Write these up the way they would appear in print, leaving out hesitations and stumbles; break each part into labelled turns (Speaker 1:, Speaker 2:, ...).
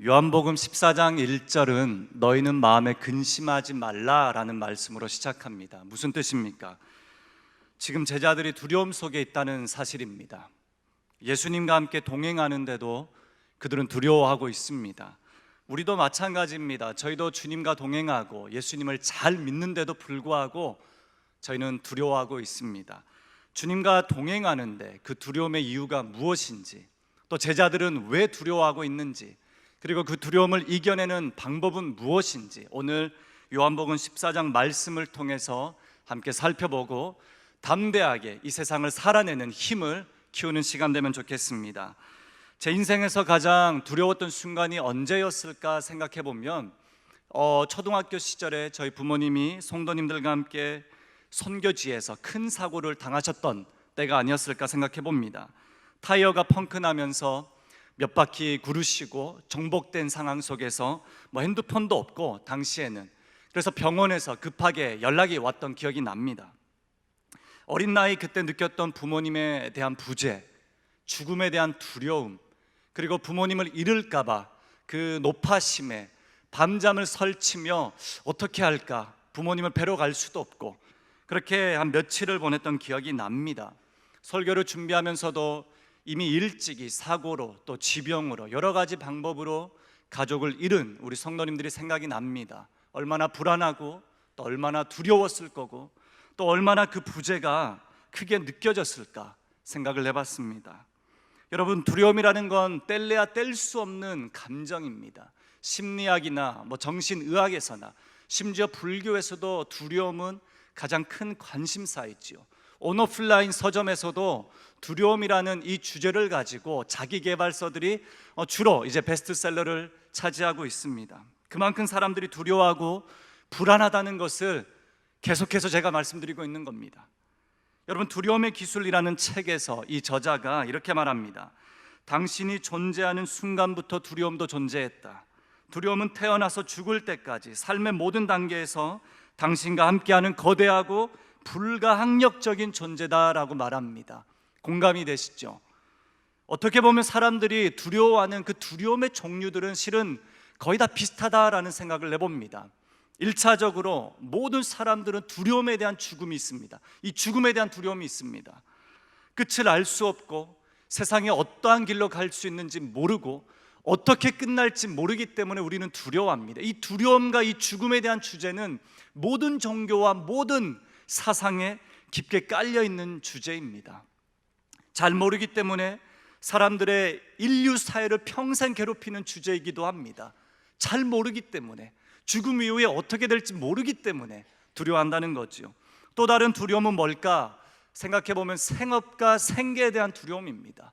Speaker 1: 요한복음 14장 1절은 너희는 마음에 근심하지 말라라는 말씀으로 시작합니다. 무슨 뜻입니까? 지금 제자들이 두려움 속에 있다는 사실입니다. 예수님과 함께 동행하는데도 그들은 두려워하고 있습니다. 우리도 마찬가지입니다. 저희도 주님과 동행하고 예수님을 잘 믿는데도 불구하고 저희는 두려워하고 있습니다. 주님과 동행하는데 그 두려움의 이유가 무엇인지, 또 제자들은 왜 두려워하고 있는지, 그리고 그 두려움을 이겨내는 방법은 무엇인지 오늘 요한복음 14장 말씀을 통해서 함께 살펴보고 담대하게 이 세상을 살아내는 힘을 키우는 시간 되면 좋겠습니다. 제 인생에서 가장 두려웠던 순간이 언제였을까 생각해 보면 초등학교 시절에 저희 부모님이 성도님들과 함께 선교지에서 큰 사고를 당하셨던 때가 아니었을까 생각해 봅니다. 타이어가 펑크나면서 몇 바퀴 구르시고 정복된 상황 속에서 핸드폰도 없고 당시에는, 그래서 병원에서 급하게 연락이 왔던 기억이 납니다. 어린 나이 그때 느꼈던 부모님에 대한 부재, 죽음에 대한 두려움, 그리고 부모님을 잃을까봐 그 노파심에 밤잠을 설치며 어떻게 할까, 부모님을 뵈러 갈 수도 없고 그렇게 한 며칠을 보냈던 기억이 납니다. 설교를 준비하면서도 이미 일찍이 사고로 또 지병으로 여러 가지 방법으로 가족을 잃은 우리 성도님들이 생각이 납니다. 얼마나 불안하고 또 얼마나 두려웠을 거고 또 얼마나 그 부재가 크게 느껴졌을까 생각을 해봤습니다. 여러분, 두려움이라는 건 뗄래야 뗄 수 없는 감정입니다. 심리학이나 정신의학에서나 심지어 불교에서도 두려움은 가장 큰 관심사이지요. 온오플라인 서점에서도 두려움이라는 이 주제를 가지고 자기계발서들이 주로 이제 베스트셀러를 차지하고 있습니다. 그만큼 사람들이 두려워하고 불안하다는 것을 계속해서 제가 말씀드리고 있는 겁니다. 여러분, 두려움의 기술이라는 책에서 이 저자가 이렇게 말합니다. 당신이 존재하는 순간부터 두려움도 존재했다. 두려움은 태어나서 죽을 때까지 삶의 모든 단계에서 당신과 함께하는 거대하고 불가항력적인 존재다라고 말합니다. 공감이 되시죠? 어떻게 보면 사람들이 두려워하는 그 두려움의 종류들은 실은 거의 다 비슷하다라는 생각을 해봅니다. 1차적으로 모든 사람들은 두려움에 대한 죽음이 있습니다. 이 죽음에 대한 두려움이 있습니다. 끝을 알 수 없고 세상에 어떠한 길로 갈 수 있는지 모르고 어떻게 끝날지 모르기 때문에 우리는 두려워합니다. 이 두려움과 이 죽음에 대한 주제는 모든 종교와 모든 사상에 깊게 깔려있는 주제입니다. 잘 모르기 때문에 사람들의 인류 사회를 평생 괴롭히는 주제이기도 합니다. 잘 모르기 때문에, 죽음 이후에 어떻게 될지 모르기 때문에 두려워한다는 거죠. 또 다른 두려움은 뭘까 생각해보면 생업과 생계에 대한 두려움입니다.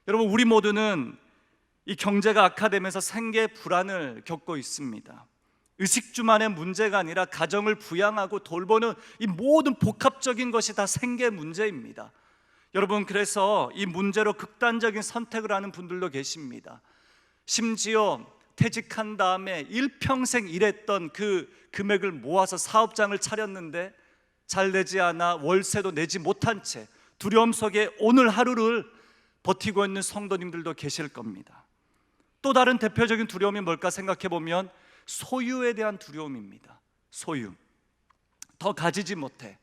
Speaker 1: 여러분, 우리 모두는 이 경제가 악화되면서 생계 불안을 겪고 있습니다. 의식주만의 문제가 아니라 가정을 부양하고 돌보는 이 모든 복합적인 것이 다 생계 문제입니다. 여러분, 그래서 이 문제로 극단적인 선택을 하는 분들도 계십니다. 심지어 퇴직한 다음에 일평생 일했던 그 금액을 모아서 사업장을 차렸는데 잘 되지 않아 월세도 내지 못한 채 두려움 속에 오늘 하루를 버티고 있는 성도님들도 계실 겁니다. 또 다른 대표적인 두려움이 뭘까 생각해보면 소유에 대한 두려움입니다. 소유, 더 가지지 못해,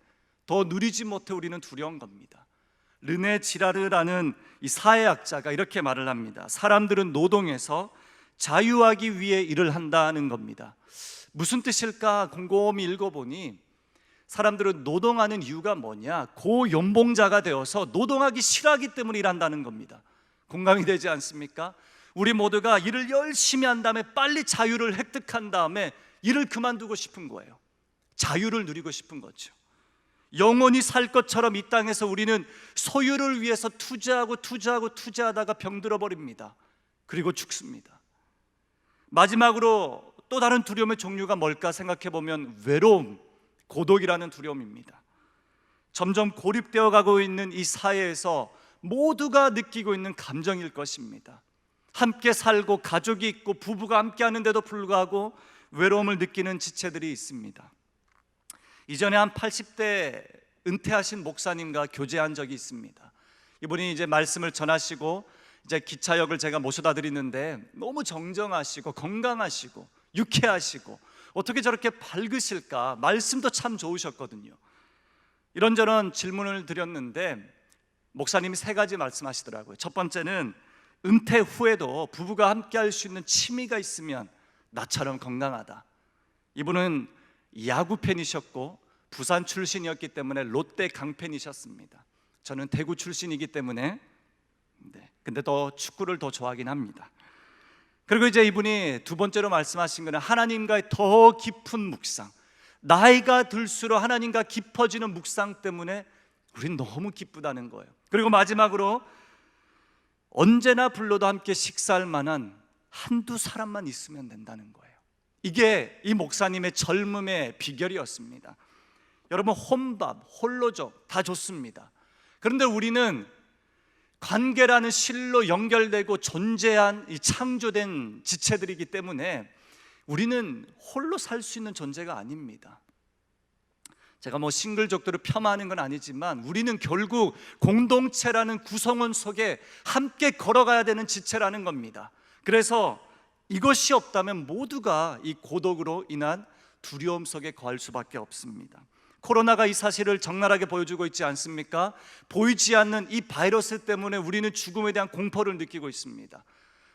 Speaker 1: 더 누리지 못해 우리는 두려운 겁니다. 르네 지라르라는 이 사회학자가 이렇게 말을 합니다. 사람들은 노동에서 자유하기 위해 일을 한다는 겁니다. 무슨 뜻일까 곰곰이 읽어보니 사람들은 노동하는 이유가 뭐냐, 고연봉자가 되어서 노동하기 싫어하기 때문에 일한다는 겁니다. 공감이 되지 않습니까? 우리 모두가 일을 열심히 한 다음에 빨리 자유를 획득한 다음에 일을 그만두고 싶은 거예요. 자유를 누리고 싶은 거죠. 영원히 살 것처럼 이 땅에서 우리는 소유를 위해서 투자하다가 병들어 버립니다. 그리고 죽습니다. 마지막으로 또 다른 두려움의 종류가 뭘까 생각해보면 외로움, 고독이라는 두려움입니다. 점점 고립되어 가고 있는 이 사회에서 모두가 느끼고 있는 감정일 것입니다. 함께 살고 가족이 있고 부부가 함께 하는데도 불구하고 외로움을 느끼는 지체들이 있습니다. 이전에 한 80대 은퇴하신 목사님과 교제한 적이 있습니다. 이분이 이제 말씀을 전하시고 이제 기차역을 제가 모셔다 드리는데 너무 정정하시고 건강하시고 유쾌하시고 어떻게 저렇게 밝으실까, 말씀도 참 좋으셨거든요. 이런저런 질문을 드렸는데 목사님이 세 가지 말씀하시더라고요. 첫 번째는 은퇴 후에도 부부가 함께 할 수 있는 취미가 있으면 나처럼 건강하다. 이분은 야구 팬이셨고 부산 출신이었기 때문에 롯데 강팬이셨습니다. 저는 대구 출신이기 때문에 근데 더 축구를 더 좋아하긴 합니다. 그리고 이제 이분이 두 번째로 말씀하신 거는 하나님과의 더 깊은 묵상, 나이가 들수록 하나님과 깊어지는 묵상 때문에 우린 너무 기쁘다는 거예요. 그리고 마지막으로 언제나 불러도 함께 식사할 만한 한두 사람만 있으면 된다는 거예요. 이게 이 목사님의 젊음의 비결이었습니다. 여러분, 혼밥, 홀로족 다 좋습니다. 그런데 우리는 관계라는 실로 연결되고 존재한 이 창조된 지체들이기 때문에 우리는 홀로 살 수 있는 존재가 아닙니다. 제가 싱글족들을 폄하하는 건 아니지만 우리는 결국 공동체라는 구성원 속에 함께 걸어가야 되는 지체라는 겁니다. 그래서 이것이 없다면 모두가 이 고독으로 인한 두려움 속에 거할 수밖에 없습니다. 코로나가 이 사실을 적나라하게 보여주고 있지 않습니까? 보이지 않는 이 바이러스 때문에 우리는 죽음에 대한 공포를 느끼고 있습니다.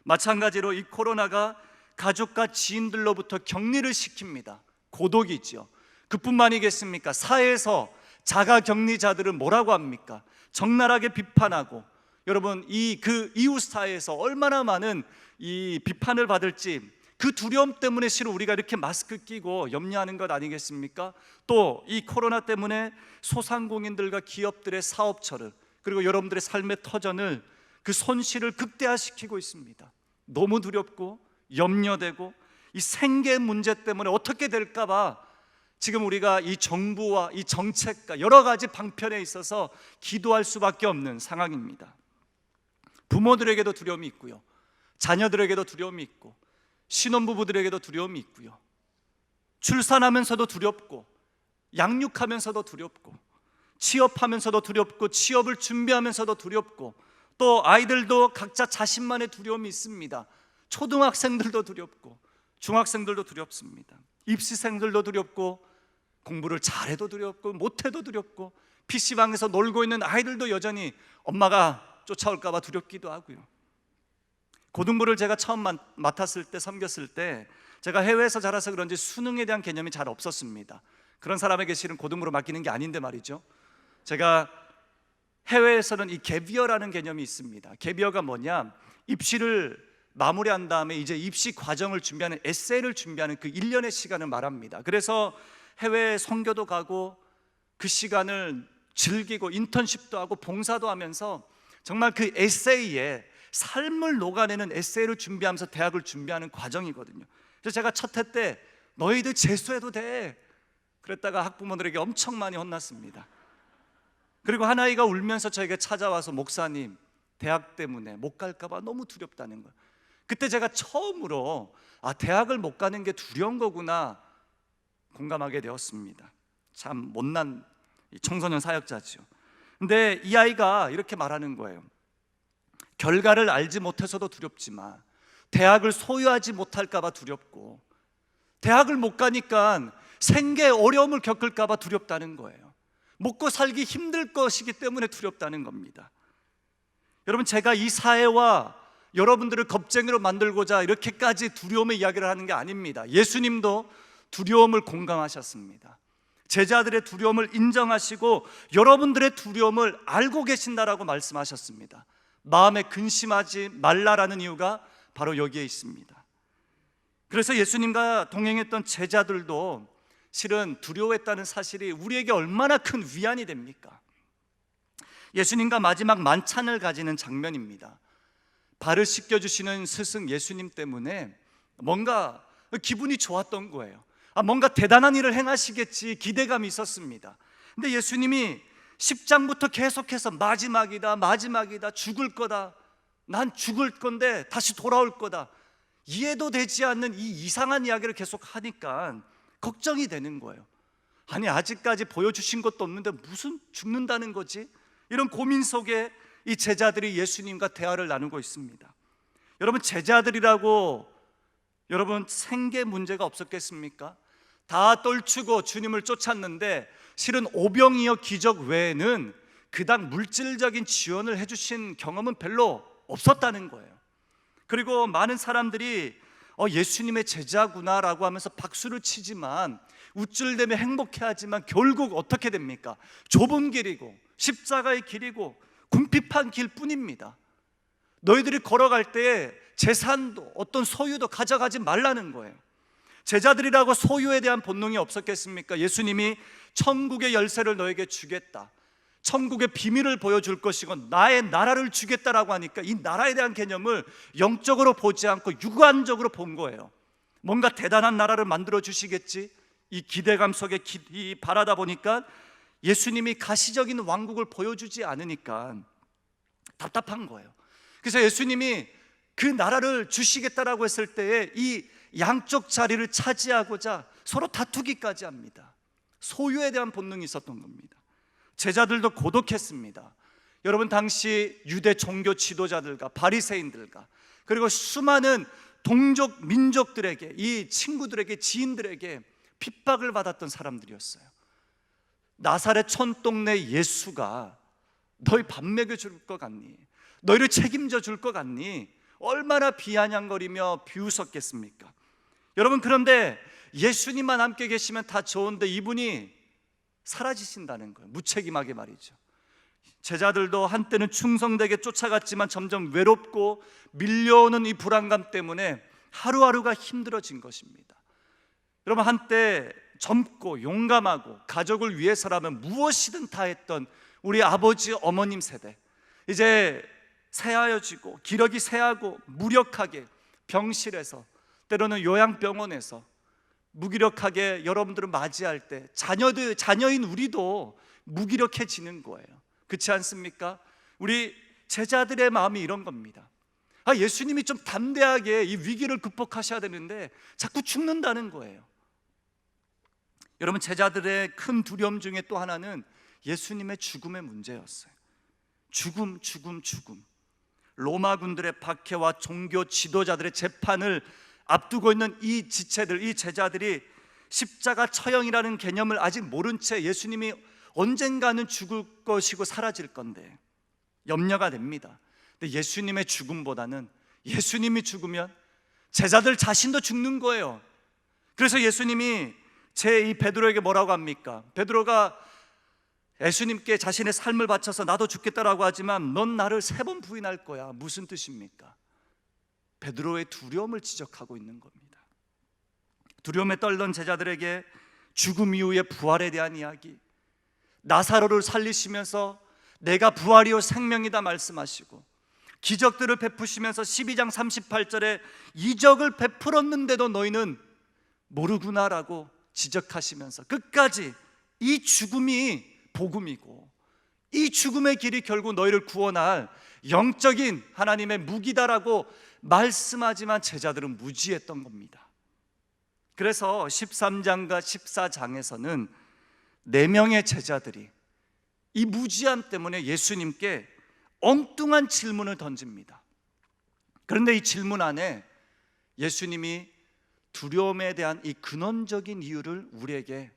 Speaker 1: 마찬가지로 이 코로나가 가족과 지인들로부터 격리를 시킵니다. 고독이죠. 그뿐만이겠습니까? 사회에서 자가격리자들을 뭐라고 합니까? 적나라하게 비판하고, 여러분 그 이웃 사회에서 얼마나 많은 이 비판을 받을지 그 두려움 때문에 실은 우리가 이렇게 마스크 끼고 염려하는 것 아니겠습니까? 또 이 코로나 때문에 소상공인들과 기업들의 사업처를, 그리고 여러분들의 삶의 터전을, 그 손실을 극대화시키고 있습니다. 너무 두렵고 염려되고 이 생계 문제 때문에 어떻게 될까 봐 지금 우리가 이 정부와 이 정책과 여러 가지 방편에 있어서 기도할 수밖에 없는 상황입니다. 부모들에게도 두려움이 있고요, 자녀들에게도 두려움이 있고, 신혼부부들에게도 두려움이 있고요, 출산하면서도 두렵고, 양육하면서도 두렵고, 취업하면서도 두렵고, 취업을 준비하면서도 두렵고, 또 아이들도 각자 자신만의 두려움이 있습니다. 초등학생들도 두렵고 중학생들도 두렵습니다. 입시생들도 두렵고, 공부를 잘해도 두렵고 못해도 두렵고, PC방에서 놀고 있는 아이들도 여전히 엄마가 쫓아올까 봐 두렵기도 하고요. 고등부를 제가 처음 맡았을 때, 섬겼을 때 제가 해외에서 자라서 그런지 수능에 대한 개념이 잘 없었습니다. 그런 사람에게 실은 고등부를 맡기는 게 아닌데 말이죠. 제가 해외에서는 이 갭이어라는 개념이 있습니다. 갭이어가 뭐냐, 입시를 마무리한 다음에 이제 입시 과정을 준비하는, 에세이를 준비하는 그 1년의 시간을 말합니다. 그래서 해외 선교도 가고 그 시간을 즐기고 인턴십도 하고 봉사도 하면서 정말 그 에세이에 삶을 녹아내는 에세이를 준비하면서 대학을 준비하는 과정이거든요. 그래서 제가 첫 해 때 너희들 재수해도 돼 그랬다가 학부모들에게 엄청 많이 혼났습니다. 그리고 한 아이가 울면서 저에게 찾아와서 목사님, 대학 때문에 못 갈까 봐 너무 두렵다는 거예요. 그때 제가 처음으로 대학을 못 가는 게 두려운 거구나 공감하게 되었습니다. 참 못난 청소년 사역자죠. 근데 이 아이가 이렇게 말하는 거예요. 결과를 알지 못해서도 두렵지만 대학을 소유하지 못할까 봐 두렵고, 대학을 못 가니까 생계에 어려움을 겪을까 봐 두렵다는 거예요. 먹고 살기 힘들 것이기 때문에 두렵다는 겁니다. 여러분, 제가 이 사회와 여러분들을 겁쟁이로 만들고자 이렇게까지 두려움의 이야기를 하는 게 아닙니다. 예수님도 두려움을 공감하셨습니다. 제자들의 두려움을 인정하시고 여러분들의 두려움을 알고 계신다라고 말씀하셨습니다. 마음에 근심하지 말라라는 이유가 바로 여기에 있습니다. 그래서 예수님과 동행했던 제자들도 실은 두려워했다는 사실이 우리에게 얼마나 큰 위안이 됩니까? 예수님과 마지막 만찬을 가지는 장면입니다. 발을 씻겨주시는 스승 예수님 때문에 뭔가 기분이 좋았던 거예요. 뭔가 대단한 일을 행하시겠지 기대감이 있었습니다. 근데 예수님이 10장부터 계속해서 마지막이다, 마지막이다, 죽을 거다, 난 죽을 건데 다시 돌아올 거다, 이해도 되지 않는 이 이상한 이야기를 계속 하니까 걱정이 되는 거예요. 아니, 아직까지 보여주신 것도 없는데 무슨 죽는다는 거지? 이런 고민 속에 이 제자들이 예수님과 대화를 나누고 있습니다. 여러분, 제자들이라고 여러분 생계 문제가 없었겠습니까? 다 떨치고 주님을 쫓았는데 실은 오병이어 기적 외에는 그닥 물질적인 지원을 해주신 경험은 별로 없었다는 거예요. 그리고 많은 사람들이 예수님의 제자구나라고 하면서 박수를 치지만, 우쭐대며 행복해하지만 결국 어떻게 됩니까? 좁은 길이고 십자가의 길이고 궁핍한 길뿐입니다. 너희들이 걸어갈 때 재산도 어떤 소유도 가져가지 말라는 거예요. 제자들이라고 소유에 대한 본능이 없었겠습니까? 예수님이 천국의 열쇠를 너에게 주겠다, 천국의 비밀을 보여줄 것이고 나의 나라를 주겠다라고 하니까 이 나라에 대한 개념을 영적으로 보지 않고 육안적으로 본 거예요. 뭔가 대단한 나라를 만들어 주시겠지, 이 기대감 속에 바라다 보니까 예수님이 가시적인 왕국을 보여주지 않으니까 답답한 거예요. 그래서 예수님이 그 나라를 주시겠다라고 했을 때에 이 양쪽 자리를 차지하고자 서로 다투기까지 합니다. 소유에 대한 본능이 있었던 겁니다. 제자들도 고독했습니다. 여러분, 당시 유대 종교 지도자들과 바리새인들과 그리고 수많은 동족 민족들에게, 이 친구들에게, 지인들에게 핍박을 받았던 사람들이었어요. 나사렛 촌동네 예수가 너희 밥 먹여줄 것 같니? 너희를 책임져 줄 것 같니? 얼마나 비아냥거리며 비웃었겠습니까? 여러분, 그런데 예수님만 함께 계시면 다 좋은데 이분이 사라지신다는 거예요. 무책임하게 말이죠. 제자들도 한때는 충성되게 쫓아갔지만 점점 외롭고 밀려오는 이 불안감 때문에 하루하루가 힘들어진 것입니다. 여러분, 한때 젊고 용감하고 가족을 위해서라면 무엇이든 다 했던 우리 아버지 어머님 세대, 이제 새하여지고 기력이 쇠하고 무력하게 병실에서, 때로는 요양병원에서 무기력하게 여러분들을 맞이할 때 자녀인 우리도 무기력해지는 거예요. 그렇지 않습니까? 우리 제자들의 마음이 이런 겁니다. 예수님이 좀 담대하게 이 위기를 극복하셔야 되는데 자꾸 죽는다는 거예요. 여러분, 제자들의 큰 두려움 중에 또 하나는 예수님의 죽음의 문제였어요. 죽음. 로마군들의 박해와 종교 지도자들의 재판을 앞두고 있는 이 지체들, 이 제자들이 십자가 처형이라는 개념을 아직 모른 채 예수님이 언젠가는 죽을 것이고 사라질 건데 염려가 됩니다. 근데 예수님의 죽음보다는 예수님이 죽으면 제자들 자신도 죽는 거예요. 그래서 예수님이 이 베드로에게 뭐라고 합니까? 베드로가 예수님께 자신의 삶을 바쳐서 나도 죽겠다라고 하지만 넌 나를 3번 부인할 거야. 무슨 뜻입니까? 베드로의 두려움을 지적하고 있는 겁니다. 두려움에 떨던 제자들에게 죽음 이후의 부활에 대한 이야기, 나사로를 살리시면서 내가 부활이요 생명이다 말씀하시고, 기적들을 베푸시면서 12장 38절에 이적을 베풀었는데도 너희는 모르구나라고 지적하시면서 끝까지 이 죽음이 복음이고 이 죽음의 길이 결국 너희를 구원할 영적인 하나님의 무기다라고 말씀하지만 제자들은 무지했던 겁니다. 그래서 13장과 14장에서는 4명의 제자들이 이 무지함 때문에 예수님께 엉뚱한 질문을 던집니다. 그런데 이 질문 안에 예수님이 두려움에 대한 이 근원적인 이유를 우리에게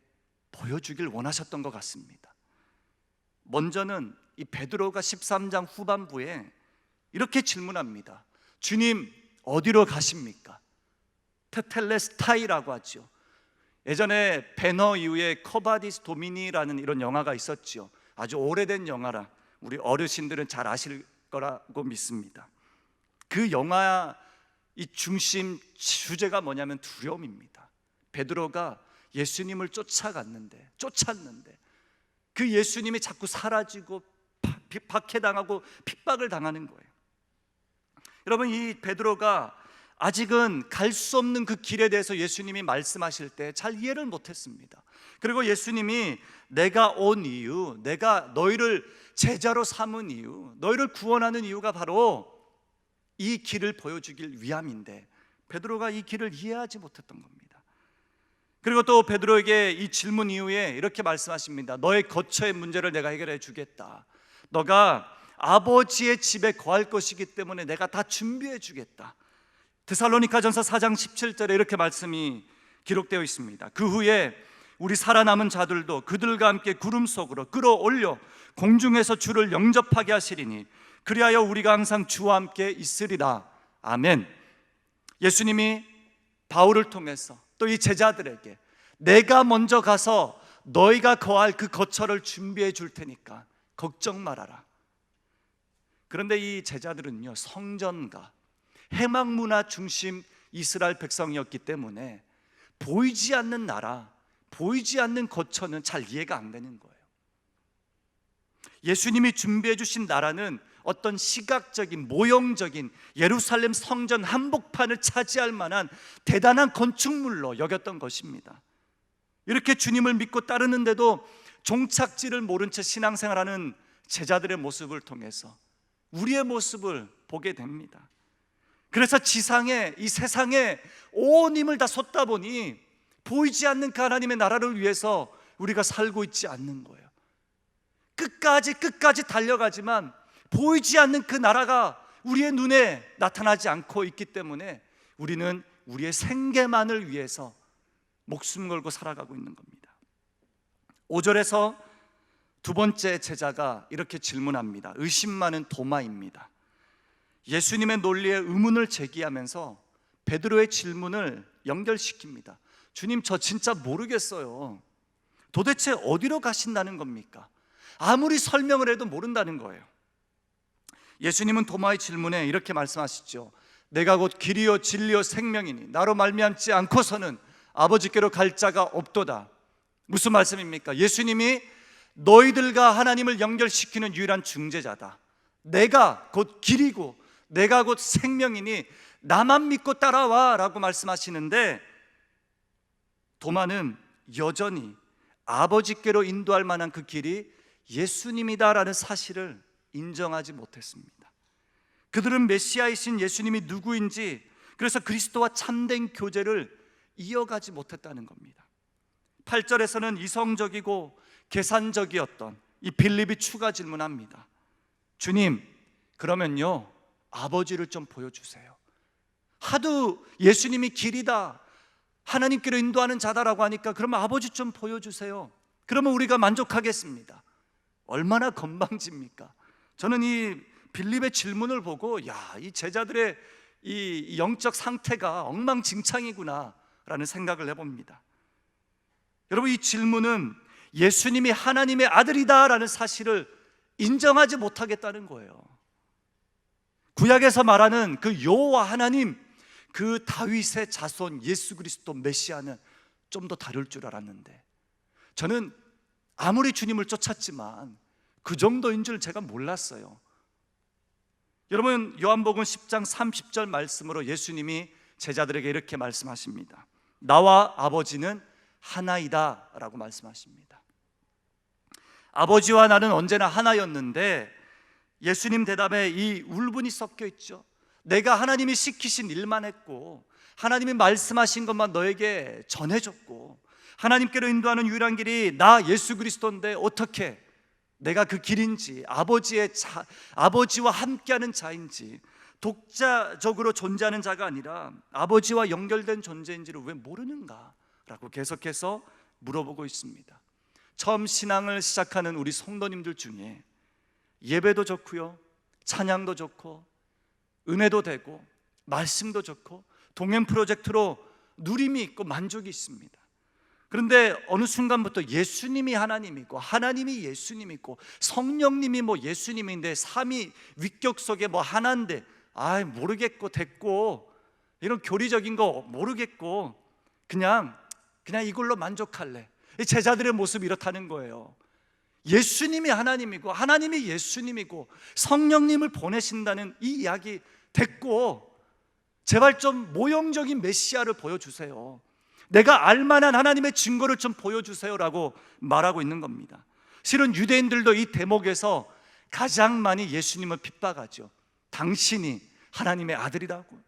Speaker 1: 보여주길 원하셨던 것 같습니다. 먼저는 이 베드로가 13장 후반부에 이렇게 질문합니다. 주님, 어디로 가십니까? 테텔레스타이라고 하죠. 예전에 배너 이후에 커바디스 도미니라는 이런 영화가 있었죠. 아주 오래된 영화라 우리 어르신들은 잘 아실 거라고 믿습니다. 그 영화 이 중심 주제가 뭐냐면 두려움입니다. 베드로가 예수님을 쫓았는데 그 예수님이 자꾸 사라지고 박해당하고 핍박을 당하는 거예요. 여러분, 이 베드로가 아직은 갈 수 없는 그 길에 대해서 예수님이 말씀하실 때 잘 이해를 못했습니다. 그리고 예수님이 내가 온 이유, 내가 너희를 제자로 삼은 이유, 너희를 구원하는 이유가 바로 이 길을 보여주길 위함인데 베드로가 이 길을 이해하지 못했던 겁니다. 그리고 또 베드로에게 이 질문 이후에 이렇게 말씀하십니다. 너의 거처의 문제를 내가 해결해 주겠다. 너가 아버지의 집에 거할 것이기 때문에 내가 다 준비해 주겠다. 데살로니가전서 4장 17절에 이렇게 말씀이 기록되어 있습니다. 그 후에 우리 살아남은 자들도 그들과 함께 구름 속으로 끌어올려 공중에서 주를 영접하게 하시리니 그리하여 우리가 항상 주와 함께 있으리라. 아멘. 예수님이 바울을 통해서 또 이 제자들에게 내가 먼저 가서 너희가 거할 그 거처를 준비해 줄 테니까 걱정 말아라. 그런데 이 제자들은요, 성전가 해방문화 중심 이스라엘 백성이었기 때문에 보이지 않는 나라, 보이지 않는 거처는 잘 이해가 안 되는 거예요. 예수님이 준비해 주신 나라는 어떤 시각적인 모형적인 예루살렘 성전 한복판을 차지할 만한 대단한 건축물로 여겼던 것입니다. 이렇게 주님을 믿고 따르는데도 종착지를 모른 채 신앙생활하는 제자들의 모습을 통해서 우리의 모습을 보게 됩니다. 그래서 지상에, 이 세상에 온 힘을 다 쏟다 보니 보이지 않는 그 하나님의 나라를 위해서 우리가 살고 있지 않는 거예요. 끝까지 달려가지만 보이지 않는 그 나라가 우리의 눈에 나타나지 않고 있기 때문에 우리는 우리의 생계만을 위해서 목숨 걸고 살아가고 있는 겁니다. 5절에서 두 번째 제자가 이렇게 질문합니다. 의심 많은 도마입니다. 예수님의 논리에 의문을 제기하면서 베드로의 질문을 연결시킵니다. 주님, 저 진짜 모르겠어요. 도대체 어디로 가신다는 겁니까? 아무리 설명을 해도 모른다는 거예요. 예수님은 도마의 질문에 이렇게 말씀하시죠. 내가 곧 길이요 진리요 생명이니 나로 말미암지 않고서는 아버지께로 갈 자가 없도다. 무슨 말씀입니까? 예수님이 너희들과 하나님을 연결시키는 유일한 중재자다. 내가 곧 길이고 내가 곧 생명이니 나만 믿고 따라와 라고 말씀하시는데, 도마는 여전히 아버지께로 인도할 만한 그 길이 예수님이다라는 사실을 인정하지 못했습니다. 그들은 메시아이신 예수님이 누구인지, 그래서 그리스도와 참된 교제를 이어가지 못했다는 겁니다. 8절에서는 이성적이고 계산적이었던 이 빌립이 추가 질문합니다. 주님, 그러면요 아버지를 좀 보여주세요. 하도 예수님이 길이다, 하나님께로 인도하는 자다라고 하니까 그러면 아버지 좀 보여주세요. 그러면 우리가 만족하겠습니다. 얼마나 건방집니까? 저는 이 빌립의 질문을 보고 이 제자들의 이 영적 상태가 엉망진창이구나 라는 생각을 해봅니다. 여러분, 이 질문은 예수님이 하나님의 아들이다 라는 사실을 인정하지 못하겠다는 거예요. 구약에서 말하는 그 여호와 하나님, 그 다윗의 자손 예수 그리스도 메시아는 좀 더 다를 줄 알았는데, 저는 아무리 주님을 쫓았지만 그 정도인 줄 제가 몰랐어요. 여러분, 요한복음 10장 30절 말씀으로 예수님이 제자들에게 이렇게 말씀하십니다. 나와 아버지는 하나이다 라고 말씀하십니다. 아버지와 나는 언제나 하나였는데 예수님 대답에 이 울분이 섞여 있죠. 내가 하나님이 시키신 일만 했고 하나님이 말씀하신 것만 너에게 전해줬고 하나님께로 인도하는 유일한 길이 나 예수 그리스도인데 어떻게 내가 그 길인지, 아버지와 함께하는 자인지, 독자적으로 존재하는 자가 아니라 아버지와 연결된 존재인지를 왜 모르는가? 라고 계속해서 물어보고 있습니다. 처음 신앙을 시작하는 우리 성도님들 중에 예배도 좋고요, 찬양도 좋고, 은혜도 되고, 말씀도 좋고, 동행 프로젝트로 누림이 있고 만족이 있습니다. 그런데 어느 순간부터 예수님이 하나님이고 하나님이 예수님이고 성령님이 예수님인데 삼위 위격 속에 하나인데 모르겠고 됐고, 이런 교리적인 거 모르겠고 그냥 이걸로 만족할래. 제자들의 모습이 이렇다는 거예요. 예수님이 하나님이고 하나님이 예수님이고 성령님을 보내신다는 이 이야기 됐고, 제발 좀 모형적인 메시아를 보여주세요. 내가 알만한 하나님의 증거를 좀 보여주세요라고 말하고 있는 겁니다. 실은 유대인들도 이 대목에서 가장 많이 예수님을 핍박하죠. 당신이 하나님의 아들이라고.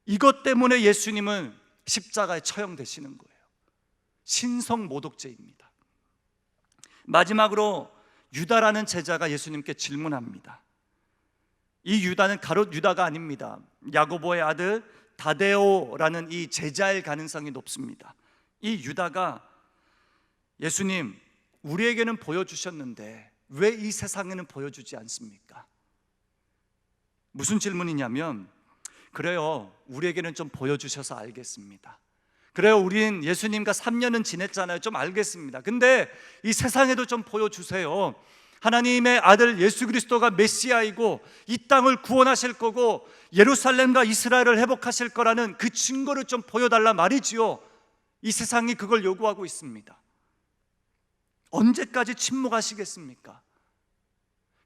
Speaker 1: 이것 때문에 예수님은 십자가에 처형되시는 거예요. 신성 모독죄입니다. 마지막으로 유다라는 제자가 예수님께 질문합니다. 이 유다는 가롯 유다가 아닙니다. 야고보의 아들 다데오라는 이 제자일 가능성이 높습니다. 이 유다가 예수님, 우리에게는 보여주셨는데 왜 이 세상에는 보여주지 않습니까? 무슨 질문이냐면, 그래요, 우리에게는 좀 보여주셔서 알겠습니다. 그래요, 우린 예수님과 3년은 지냈잖아요. 좀 알겠습니다. 근데 이 세상에도 좀 보여주세요. 하나님의 아들 예수 그리스도가 메시아이고 이 땅을 구원하실 거고 예루살렘과 이스라엘을 회복하실 거라는 그 증거를 좀 보여달라 말이지요. 이 세상이 그걸 요구하고 있습니다. 언제까지 침묵하시겠습니까?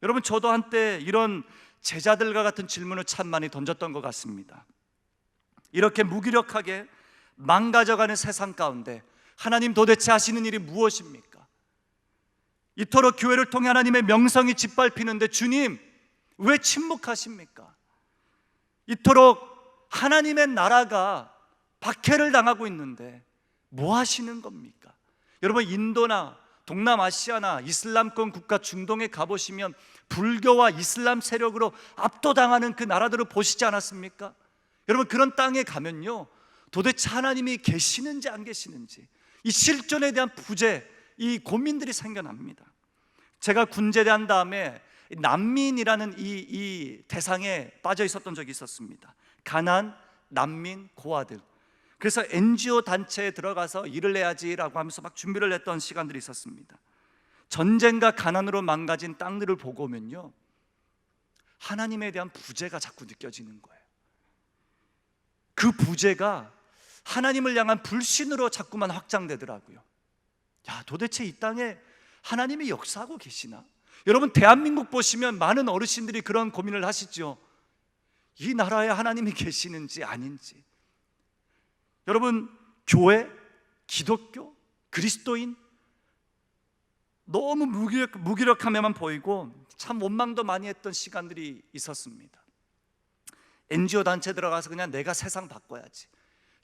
Speaker 1: 여러분, 저도 한때 이런 제자들과 같은 질문을 참 많이 던졌던 것 같습니다. 이렇게 무기력하게 망가져가는 세상 가운데 하나님 도대체 하시는 일이 무엇입니까? 이토록 교회를 통해 하나님의 명성이 짓밟히는데 주님, 왜 침묵하십니까? 이토록 하나님의 나라가 박해를 당하고 있는데 뭐 하시는 겁니까? 여러분, 인도나 동남아시아나 이슬람권 국가 중동에 가보시면 불교와 이슬람 세력으로 압도당하는 그 나라들을 보시지 않았습니까? 여러분, 그런 땅에 가면요, 도대체 하나님이 계시는지 안 계시는지 이 실존에 대한 부재, 이 고민들이 생겨납니다. 제가 군제대한 다음에 난민이라는 이 대상에 빠져 있었던 적이 있었습니다. 가난, 난민, 고아들. 그래서 NGO 단체에 들어가서 일을 해야지라고 하면서 막 준비를 했던 시간들이 있었습니다. 전쟁과 가난으로 망가진 땅들을 보고 오면요, 하나님에 대한 부재가 자꾸 느껴지는 거예요. 그 부재가 하나님을 향한 불신으로 자꾸만 확장되더라고요. 야, 도대체 이 땅에 하나님이 역사하고 계시나? 여러분, 대한민국 보시면 많은 어르신들이 그런 고민을 하시죠. 이 나라에 하나님이 계시는지 아닌지. 여러분, 교회, 기독교, 그리스도인 너무 무기력함에만 보이고 참 원망도 많이 했던 시간들이 있었습니다. NGO 단체 들어가서 그냥 내가 세상 바꿔야지,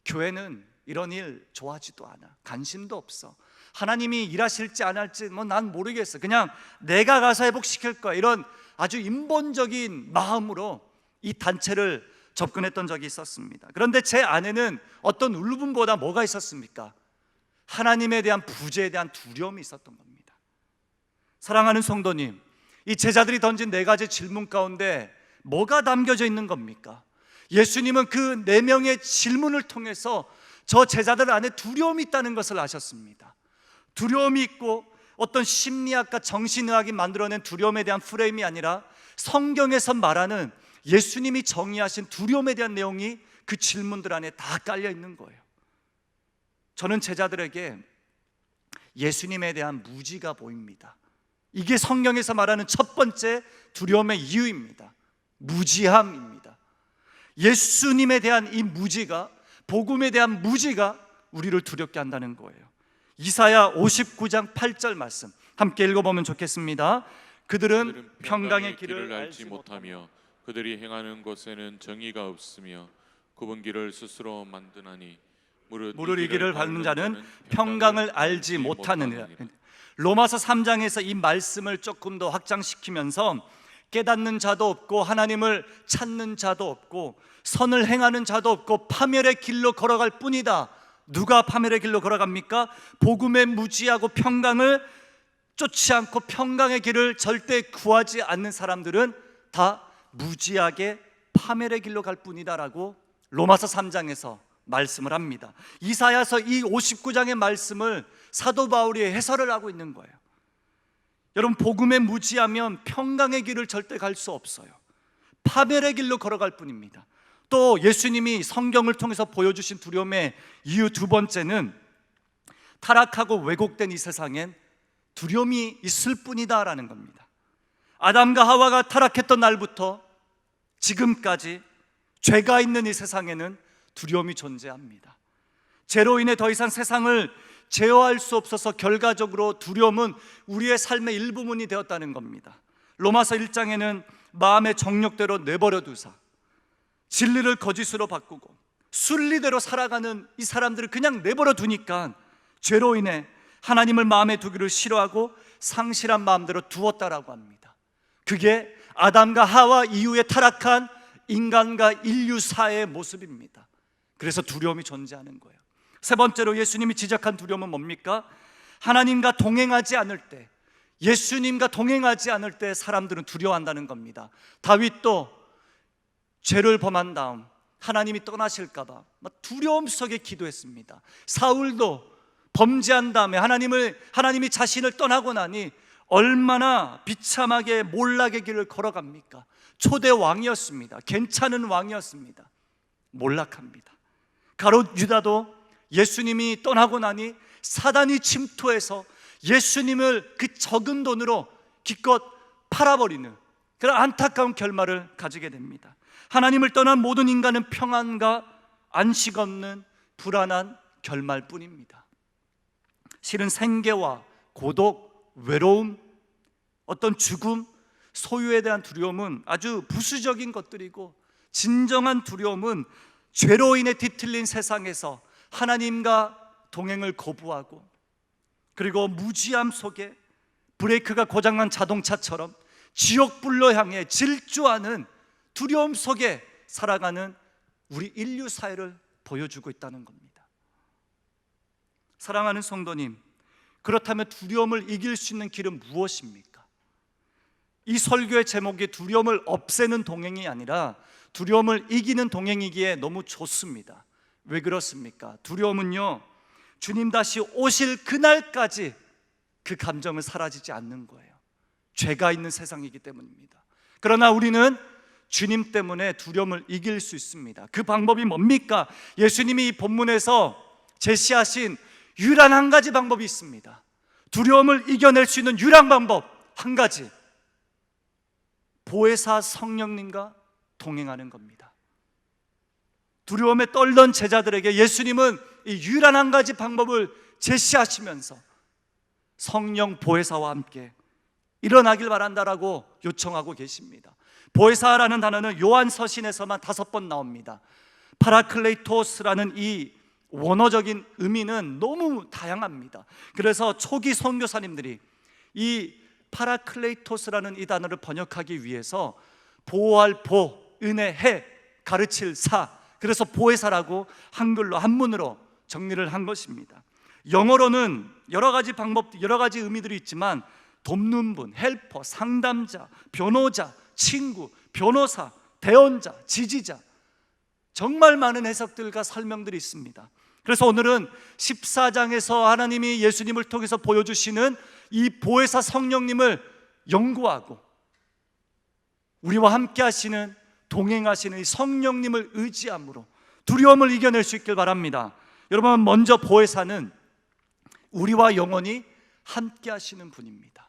Speaker 1: 교회는 이런 일 좋아하지도 않아, 관심도 없어, 하나님이 일하실지 안 할지 뭐 난 모르겠어, 그냥 내가 가서 회복시킬 거야, 이런 아주 인본적인 마음으로 이 단체를 접근했던 적이 있었습니다. 그런데 제 안에는 어떤 울분보다 뭐가 있었습니까? 하나님에 대한 부재에 대한 두려움이 있었던 겁니다. 사랑하는 성도님, 이 제자들이 던진 4가지 질문 가운데 뭐가 담겨져 있는 겁니까? 예수님은 그 4명의 질문을 통해서 저 제자들 안에 두려움이 있다는 것을 아셨습니다. 두려움이 있고 어떤 심리학과 정신의학이 만들어낸 두려움에 대한 프레임이 아니라 성경에서 말하는 예수님이 정의하신 두려움에 대한 내용이 그 질문들 안에 다 깔려 있는 거예요. 저는 제자들에게 예수님에 대한 무지가 보입니다. 이게 성경에서 말하는 첫 번째 두려움의 이유입니다. 무지함입니다. 예수님에 대한 이 무지가, 복음에 대한 무지가 우리를 두렵게 한다는 거예요. 이사야 59장 8절 말씀 함께 읽어보면 좋겠습니다. 그들은 평강의 길을 알지 못하며
Speaker 2: 그들이 행하는 곳에는 정의가 없으며 굽은 길을 스스로 만드나니
Speaker 1: 무릇 이 길을 밟는 자는 평강을 알지 못하느니라. 로마서 3장에서 이 말씀을 조금 더 확장시키면서 깨닫는 자도 없고 하나님을 찾는 자도 없고 선을 행하는 자도 없고 파멸의 길로 걸어갈 뿐이다. 누가 파멸의 길로 걸어갑니까? 복음에 무지하고 평강을 쫓지 않고 평강의 길을 절대 구하지 않는 사람들은 다 무지하게 파멸의 길로 갈 뿐이다라고 로마서 3장에서 말씀을 합니다. 이사야서 이 59장의 말씀을 사도 바울이 해설을 하고 있는 거예요. 여러분, 복음에 무지하면 평강의 길을 절대 갈 수 없어요. 파멸의 길로 걸어갈 뿐입니다. 또 예수님이 성경을 통해서 보여주신 두려움의 이유 두 번째는 타락하고 왜곡된 이 세상엔 두려움이 있을 뿐이다라는 겁니다. 아담과 하와가 타락했던 날부터 지금까지 죄가 있는 이 세상에는 두려움이 존재합니다. 죄로 인해 더 이상 세상을 제어할 수 없어서 결과적으로 두려움은 우리의 삶의 일부분이 되었다는 겁니다. 로마서 1장에는 마음의 정욕대로 내버려 두사 진리를 거짓으로 바꾸고 순리대로 살아가는 이 사람들을 그냥 내버려 두니까 죄로 인해 하나님을 마음에 두기를 싫어하고 상실한 마음대로 두었다라고 합니다. 그게 아담과 하와 이후에 타락한 인간과 인류 사회의 모습입니다. 그래서 두려움이 존재하는 거예요. 세 번째로 예수님이 지적한 두려움은 뭡니까? 하나님과 동행하지 않을 때, 예수님과 동행하지 않을 때 사람들은 두려워한다는 겁니다. 다윗도 죄를 범한 다음 하나님이 떠나실까 봐 두려움 속에 기도했습니다. 사울도 범죄한 다음에 하나님이 자신을 떠나고 나니 얼마나 비참하게 몰락의 길을 걸어갑니까? 초대 왕이었습니다. 괜찮은 왕이었습니다. 몰락합니다. 가롯 유다도 예수님이 떠나고 나니 사단이 침투해서 예수님을 그 적은 돈으로 기껏 팔아버리는 그런 안타까운 결말을 가지게 됩니다. 하나님을 떠난 모든 인간은 평안과 안식 없는 불안한 결말뿐입니다. 실은 생계와 고독, 외로움, 어떤 죽음, 소유에 대한 두려움은 아주 부수적인 것들이고, 진정한 두려움은 죄로 인해 뒤틀린 세상에서 하나님과 동행을 거부하고, 그리고 무지함 속에 브레이크가 고장난 자동차처럼 지옥불로 향해 질주하는 두려움 속에 살아가는 우리 인류 사회를 보여주고 있다는 겁니다. 사랑하는 성도님, 그렇다면 두려움을 이길 수 있는 길은 무엇입니까? 이 설교의 제목이 두려움을 없애는 동행이 아니라 두려움을 이기는 동행이기에 너무 좋습니다. 왜 그렇습니까? 두려움은요, 주님 다시 오실 그날까지 그 감정은 사라지지 않는 거예요. 죄가 있는 세상이기 때문입니다. 그러나 우리는 주님 때문에 두려움을 이길 수 있습니다. 그 방법이 뭡니까? 예수님이 이 본문에서 제시하신 유일한 한 가지 방법이 있습니다. 두려움을 이겨낼 수 있는 유일한 방법 한 가지, 보혜사 성령님과 동행하는 겁니다. 두려움에 떨던 제자들에게 예수님은 이 유일한 한 가지 방법을 제시하시면서 성령 보혜사와 함께 일어나길 바란다라고 요청하고 계십니다. 보혜사라는 단어는 요한 서신에서만 5번 나옵니다. 파라클레이토스라는 이 원어적인 의미는 너무 다양합니다. 그래서 초기 선교사님들이 이 파라클레이토스라는 이 단어를 번역하기 위해서 보호할 보, 은혜해, 가르칠 사, 그래서 보혜사라고 한글로 한문으로 정리를 한 것입니다. 영어로는 여러 가지 방법, 여러 가지 의미들이 있지만 돕는 분, 헬퍼, 상담자, 변호자, 친구, 변호사, 대언자, 지지자, 정말 많은 해석들과 설명들이 있습니다. 그래서 오늘은 14장에서 하나님이 예수님을 통해서 보여주시는 이 보혜사 성령님을 연구하고 우리와 함께 하시는, 동행하시는 이 성령님을 의지함으로 두려움을 이겨낼 수 있길 바랍니다. 여러분, 먼저 보혜사는 우리와 영원히 함께 하시는 분입니다.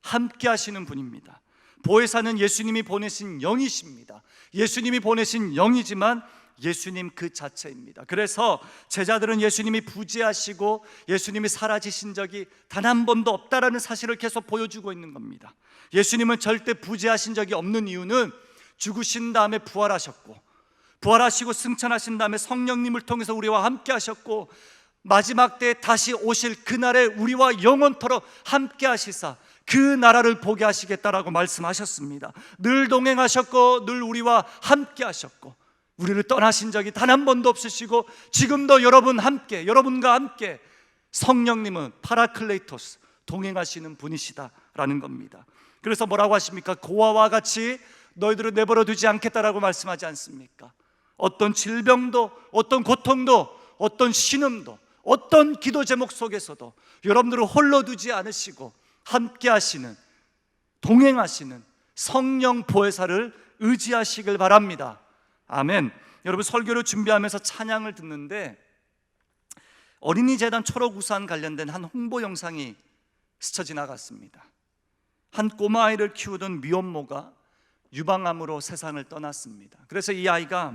Speaker 1: 함께 하시는 분입니다. 보혜사는 예수님이 보내신 영이십니다. 예수님이 보내신 영이지만 예수님 그 자체입니다. 그래서 제자들은 예수님이 부재하시고 예수님이 사라지신 적이 단 한 번도 없다라는 사실을 계속 보여주고 있는 겁니다. 예수님은 절대 부재하신 적이 없는 이유는 죽으신 다음에 부활하시고 승천하신 다음에 성령님을 통해서 우리와 함께 하셨고, 마지막 때에 다시 오실 그날에 우리와 영원토록 함께 하시사 그 나라를 보게 하시겠다라고 말씀하셨습니다. 늘 동행하셨고 늘 우리와 함께 하셨고 우리를 떠나신 적이 단 한 번도 없으시고 지금도 여러분과 함께 성령님은 파라클레이토스, 동행하시는 분이시다라는 겁니다. 그래서 뭐라고 하십니까? 고아와 같이 너희들을 내버려 두지 않겠다라고 말씀하지 않습니까? 어떤 질병도, 어떤 고통도, 어떤 신음도, 어떤 기도 제목 속에서도 여러분들을 홀로 두지 않으시고 함께 하시는, 동행하시는 성령 보혜사를 의지하시길 바랍니다. 아멘. 여러분, 설교를 준비하면서 찬양을 듣는데 어린이재단 초록우산 관련된 한 홍보 영상이 스쳐 지나갔습니다. 한 꼬마아이를 키우던 미혼모가 유방암으로 세상을 떠났습니다. 그래서 이 아이가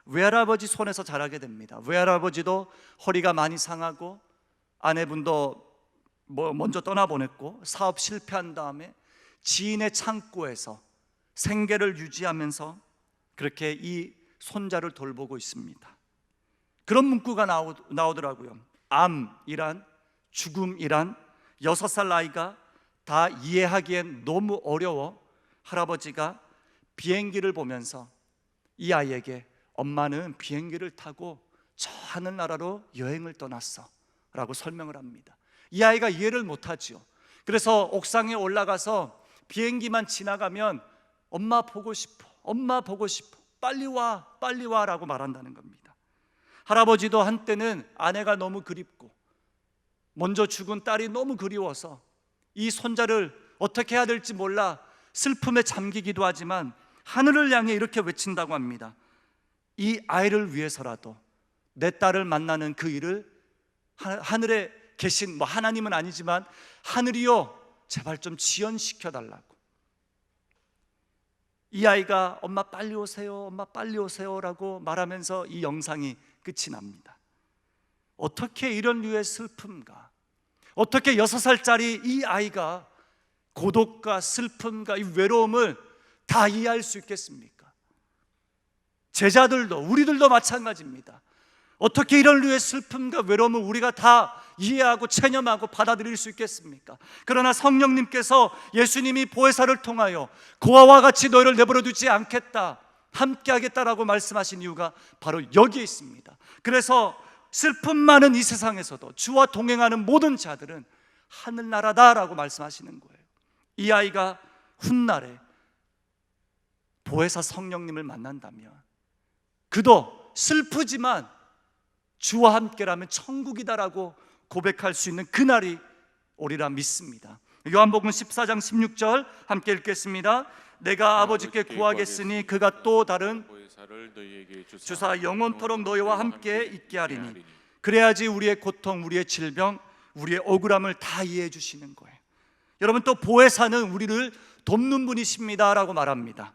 Speaker 1: 외할아버지 손에서 자라게 됩니다. 외할아버지도 허리가 많이 상하고 아내분도 먼저 떠나보냈고 사업 실패한 다음에 지인의 창고에서 생계를 유지하면서 그렇게 이 손자를 돌보고 있습니다. 그런 문구가 나오더라고요. 암이란, 죽음이란, 6살 아이가 다 이해하기엔 너무 어려워 할아버지가 비행기를 보면서 이 아이에게 엄마는 비행기를 타고 저 하늘나라로 여행을 떠났어 라고 설명을 합니다. 이 아이가 이해를 못하지요. 그래서 옥상에 올라가서 비행기만 지나가면 엄마 보고 싶어, 엄마 보고 싶어, 빨리 와, 빨리 와 라고 말한다는 겁니다. 할아버지도 한때는 아내가 너무 그립고 먼저 죽은 딸이 너무 그리워서 이 손자를 어떻게 해야 될지 몰라 슬픔에 잠기기도 하지만 하늘을 향해 이렇게 외친다고 합니다. 이 아이를 위해서라도 내 딸을 만나는 그 일을 하늘에 계신 하나님은 아니지만 하늘이요 제발 좀 지연시켜 달라고. 이 아이가 엄마 빨리 오세요, 엄마 빨리 오세요 라고 말하면서 이 영상이 끝이 납니다. 어떻게 이런 류의 슬픔과 어떻게 6살짜리 이 아이가 고독과 슬픔과 이 외로움을 다 이해할 수 있겠습니까? 제자들도 우리들도 마찬가지입니다. 어떻게 이런 류의 슬픔과 외로움을 우리가 다 이해하고 체념하고 받아들일 수 있겠습니까? 그러나 성령님께서 예수님이 보혜사를 통하여 고아와 같이 너희를 내버려 두지 않겠다, 함께 하겠다라고 말씀하신 이유가 바로 여기에 있습니다. 그래서 슬픔 많은 이 세상에서도 주와 동행하는 모든 자들은 하늘나라다라고 말씀하시는 거예요. 이 아이가 훗날에 보혜사 성령님을 만난다면 그도 슬프지만 주와 함께라면 천국이다라고 고백할 수 있는 그날이 오리라 믿습니다. 요한복음 14장 16절 함께 읽겠습니다. 내가 아버지께 구하겠으니 그가 또 다른
Speaker 2: 보혜사를 너희에게
Speaker 1: 주사 영원토록 너희와 함께 있게 하리니 그래야지 우리의 고통, 우리의 질병, 우리의 억울함을 다 이해해 주시는 거예요. 여러분, 또 보혜사는 우리를 돕는 분이십니다라고 말합니다.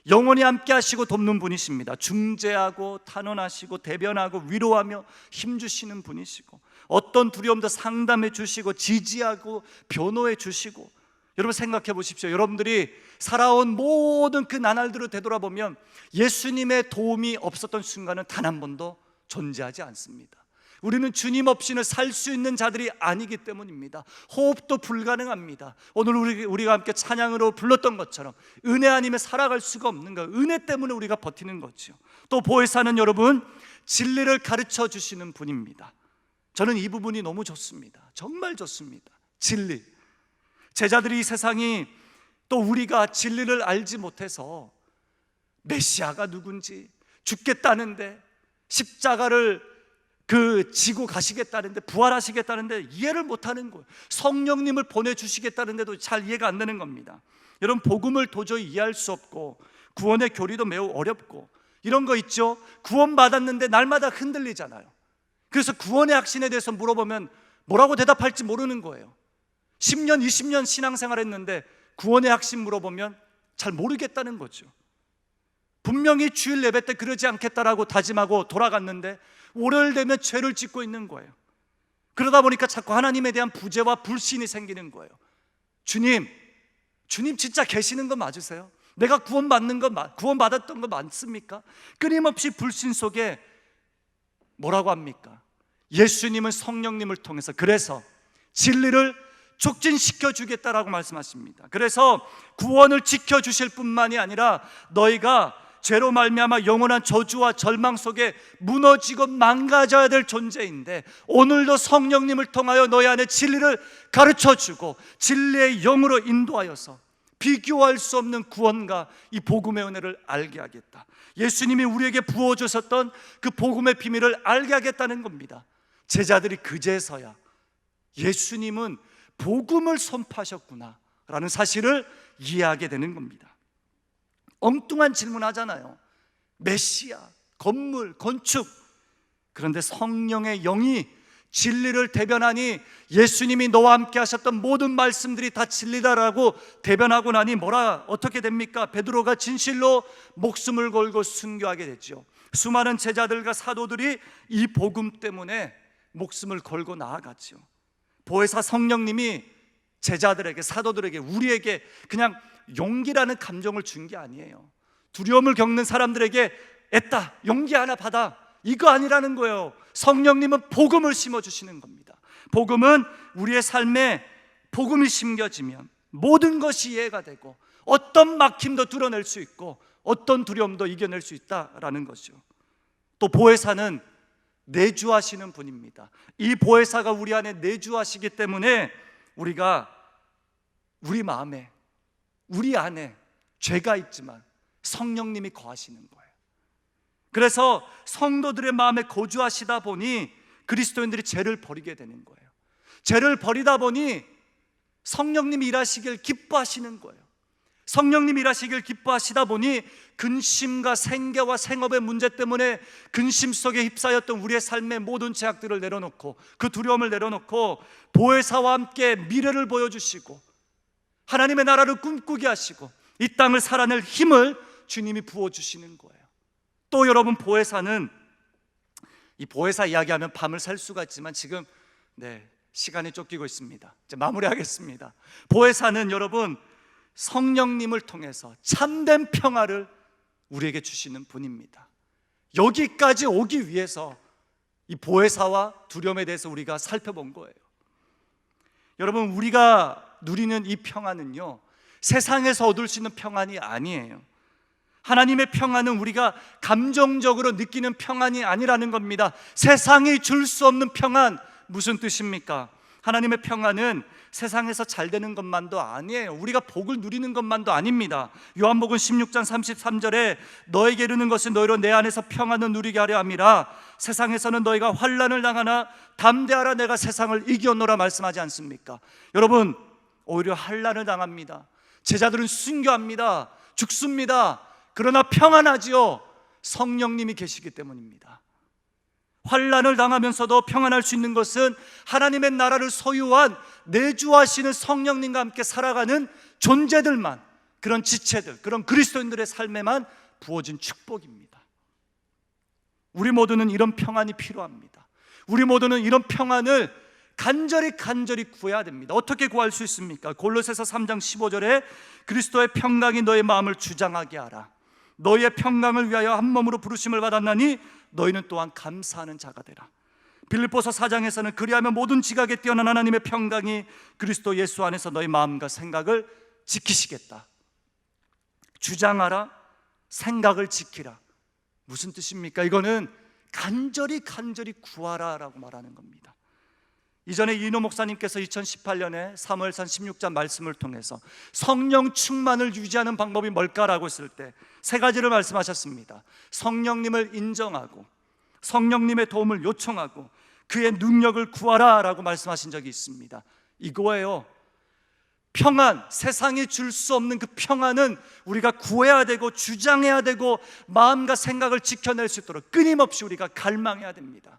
Speaker 1: 영원히 함께 하시고 돕는 분이십니다. 중재하고 탄원하시고 대변하고 위로하며 힘주시는 분이시고 어떤 두려움도 상담해 주시고 지지하고 변호해 주시고. 여러분 생각해 보십시오. 여러분들이 살아온 모든 그 나날들을 되돌아보면 예수님의 도움이 없었던 순간은 단 한 번도 존재하지 않습니다. 우리는 주님 없이는 살 수 있는 자들이 아니기 때문입니다. 호흡도 불가능합니다. 오늘 우리가 함께 찬양으로 불렀던 것처럼 은혜 아니면 살아갈 수가 없는 거예요. 은혜 때문에 우리가 버티는 거죠. 또 보혜사는 여러분 진리를 가르쳐 주시는 분입니다. 저는 이 부분이 너무 좋습니다. 정말 좋습니다. 진리. 제자들이 이 세상이 또 우리가 진리를 알지 못해서 메시아가 누군지, 죽겠다는데 십자가를 지고 가시겠다는데, 부활하시겠다는데 이해를 못하는 거예요. 성령님을 보내주시겠다는데도 잘 이해가 안 되는 겁니다. 여러분, 복음을 도저히 이해할 수 없고 구원의 교리도 매우 어렵고 이런 거 있죠. 구원받았는데 날마다 흔들리잖아요. 그래서 구원의 확신에 대해서 물어보면 뭐라고 대답할지 모르는 거예요. 10년, 20년 신앙생활 했는데 구원의 확신 물어보면 잘 모르겠다는 거죠. 분명히 주일 예배 때 그러지 않겠다라고 다짐하고 돌아갔는데 월요일 되면 죄를 짓고 있는 거예요. 그러다 보니까 자꾸 하나님에 대한 부재와 불신이 생기는 거예요. 주님 진짜 계시는 거 맞으세요? 내가 구원받았던 거 맞습니까? 끊임없이 불신 속에 뭐라고 합니까? 예수님은 성령님을 통해서 그래서 진리를 촉진시켜 주겠다라고 말씀하십니다. 그래서 구원을 지켜주실 뿐만이 아니라 너희가 죄로 말미암아 영원한 저주와 절망 속에 무너지고 망가져야 될 존재인데 오늘도 성령님을 통하여 너희 안에 진리를 가르쳐주고 진리의 영으로 인도하여서 비교할 수 없는 구원과 이 복음의 은혜를 알게 하겠다. 예수님이 우리에게 부어주셨던 그 복음의 비밀을 알게 하겠다는 겁니다. 제자들이 그제서야 예수님은 복음을 선포하셨구나 라는 사실을 이해하게 되는 겁니다. 엉뚱한 질문 하잖아요. 메시아, 건물, 건축. 그런데 성령의 영이 진리를 대변하니 예수님이 너와 함께 하셨던 모든 말씀들이 다 진리다라고 대변하고 나니 어떻게 됩니까? 베드로가 진실로 목숨을 걸고 순교하게 됐죠. 수많은 제자들과 사도들이 이 복음 때문에 목숨을 걸고 나아갔죠. 보혜사 성령님이 제자들에게, 사도들에게, 우리에게 그냥 용기라는 감정을 준 게 아니에요. 두려움을 겪는 사람들에게 애따 용기 하나 받아, 이거 아니라는 거예요. 성령님은 복음을 심어주시는 겁니다. 복음은 우리의 삶에 복음이 심겨지면 모든 것이 이해가 되고 어떤 막힘도 뚫어낼 수 있고 어떤 두려움도 이겨낼 수 있다라는 것이죠. 또 보혜사는 내주하시는 분입니다. 이 보혜사가 우리 안에 내주하시기 때문에 우리가 우리 마음에, 우리 안에 죄가 있지만 성령님이 거하시는 거예요. 그래서 성도들의 마음에 거주하시다 보니 그리스도인들이 죄를 버리게 되는 거예요. 죄를 버리다 보니 성령님이 일하시길 기뻐하시는 거예요. 성령님이 일하시길 기뻐하시다 보니 근심과 생계와 생업의 문제 때문에 근심 속에 휩싸였던 우리의 삶의 모든 제약들을 내려놓고 그 두려움을 내려놓고 보혜사와 함께 미래를 보여주시고 하나님의 나라를 꿈꾸게 하시고 이 땅을 살아낼 힘을 주님이 부어주시는 거예요. 또 여러분, 보혜사는, 이 보혜사 이야기하면 밤을 살 수가 있지만 지금 시간이 쫓기고 있습니다. 이제 마무리하겠습니다. 보혜사는 여러분, 성령님을 통해서 참된 평화를 우리에게 주시는 분입니다. 여기까지 오기 위해서 이 보혜사와 두려움에 대해서 우리가 살펴본 거예요. 여러분, 우리가 누리는 이 평안은요, 세상에서 얻을 수 있는 평안이 아니에요. 하나님의 평안은 우리가 감정적으로 느끼는 평안이 아니라는 겁니다. 세상이 줄 수 없는 평안, 무슨 뜻입니까? 하나님의 평안은 세상에서 잘 되는 것만도 아니에요. 우리가 복을 누리는 것만도 아닙니다. 요한복음 16장 33절에 너에게 이르는 것은 너희로 내 안에서 평안을 누리게 하려 함이라. 세상에서는 너희가 환난을 당하나 담대하라, 내가 세상을 이겼노라 말씀하지 않습니까? 여러분, 오히려 환난을 당합니다. 제자들은 순교합니다. 죽습니다. 그러나 평안하지요. 성령님이 계시기 때문입니다. 환난을 당하면서도 평안할 수 있는 것은 하나님의 나라를 소유한 내주하시는 성령님과 함께 살아가는 존재들만, 그런 지체들, 그런 그리스도인들의 삶에만 부어진 축복입니다. 우리 모두는 이런 평안이 필요합니다. 우리 모두는 이런 평안을 간절히 구해야 됩니다. 어떻게 구할 수 있습니까? 골로새서 3장 15절에 그리스도의 평강이 너의 마음을 주장하게 하라. 너희의 평강을 위하여 한 몸으로 부르심을 받았나니 너희는 또한 감사하는 자가 되라. 빌립보서 4장에서는 그리하면 모든 지각에 뛰어난 하나님의 평강이 그리스도 예수 안에서 너희 마음과 생각을 지키시겠다. 주장하라, 생각을 지키라. 무슨 뜻입니까? 이거는 간절히 구하라 라고 말하는 겁니다. 이전에 이노 목사님께서 2018년에 사무엘상 16장 말씀을 통해서 성령 충만을 유지하는 방법이 뭘까라고 했을 때 세 가지를 말씀하셨습니다. 성령님을 인정하고 성령님의 도움을 요청하고 그의 능력을 구하라 라고 말씀하신 적이 있습니다. 이거예요. 평안, 세상이 줄 수 없는 그 평안은 우리가 구해야 되고 주장해야 되고 마음과 생각을 지켜낼 수 있도록 끊임없이 우리가 갈망해야 됩니다.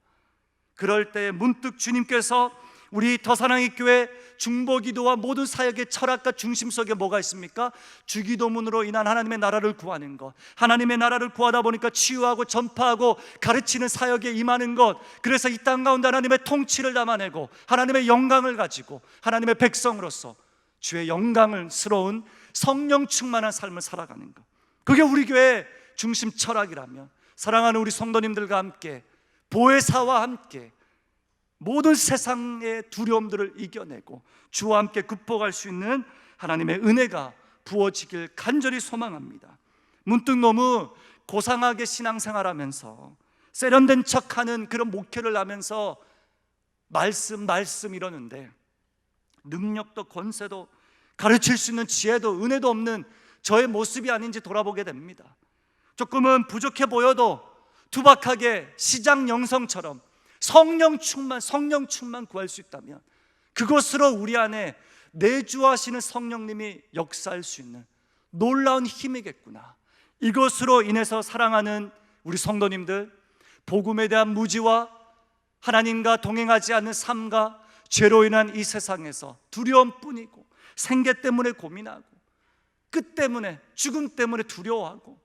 Speaker 1: 그럴 때 문득 주님께서 우리 더사랑의 교회 중보기도와 모든 사역의 철학과 중심 속에 뭐가 있습니까? 주기도문으로 인한 하나님의 나라를 구하는 것, 하나님의 나라를 구하다 보니까 치유하고 전파하고 가르치는 사역에 임하는 것, 그래서 이 땅 가운데 하나님의 통치를 담아내고 하나님의 영광을 가지고 하나님의 백성으로서 주의 영광스러운 성령 충만한 삶을 살아가는 것, 그게 우리 교회의 중심 철학이라면 사랑하는 우리 성도님들과 함께 보혜사와 함께 모든 세상의 두려움들을 이겨내고 주와 함께 극복할 수 있는 하나님의 은혜가 부어지길 간절히 소망합니다. 문득 너무 고상하게 신앙생활하면서 세련된 척하는 그런 목회를 하면서 말씀 이러는데 능력도 권세도 가르칠 수 있는 지혜도 은혜도 없는 저의 모습이 아닌지 돌아보게 됩니다. 조금은 부족해 보여도 투박하게 시장 영성처럼 성령 충만 구할 수 있다면 그것으로 우리 안에 내주하시는 성령님이 역사할 수 있는 놀라운 힘이겠구나. 이것으로 인해서 사랑하는 우리 성도님들, 복음에 대한 무지와 하나님과 동행하지 않는 삶과 죄로 인한 이 세상에서 두려움뿐이고 생계 때문에 고민하고 끝 때문에 죽음 때문에 두려워하고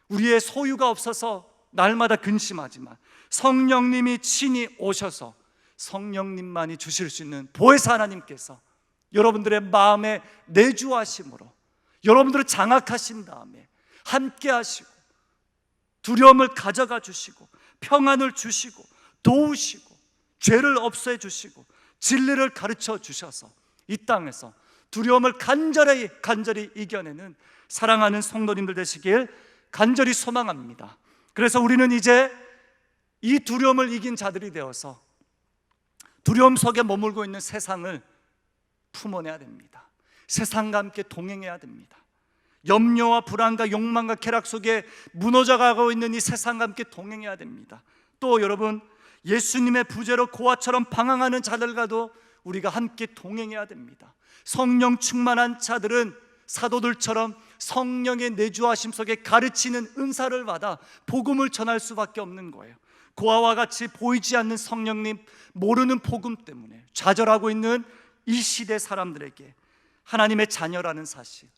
Speaker 1: 우리의 소유가 없어서 날마다 근심하지만 성령님이 친히 오셔서 성령님만이 주실 수 있는 보혜사 하나님께서 여러분들의 마음에 내주하심으로 여러분들을 장악하신 다음에 함께 하시고 두려움을 가져가 주시고 평안을 주시고 도우시고 죄를 없애 주시고 진리를 가르쳐 주셔서 이 땅에서 두려움을 간절히 이겨내는 사랑하는 성도님들 되시길 간절히 소망합니다. 그래서 우리는 이제 이 두려움을 이긴 자들이 되어서 두려움 속에 머물고 있는 세상을 품어내야 됩니다. 세상과 함께 동행해야 됩니다. 염려와 불안과 욕망과 쾌락 속에 무너져가고 있는 이 세상과 함께 동행해야 됩니다. 또 여러분, 예수님의 부재로 고아처럼 방황하는 자들과도 우리가 함께 동행해야 됩니다. 성령 충만한 자들은 사도들처럼 성령의 내주하심 속에 가르치는 은사를 받아 복음을 전할 수밖에 없는 거예요. 고아와 같이 보이지 않는 성령님, 모르는 복음 때문에 좌절하고 있는 이 시대 사람들에게 하나님의 자녀라는 사실,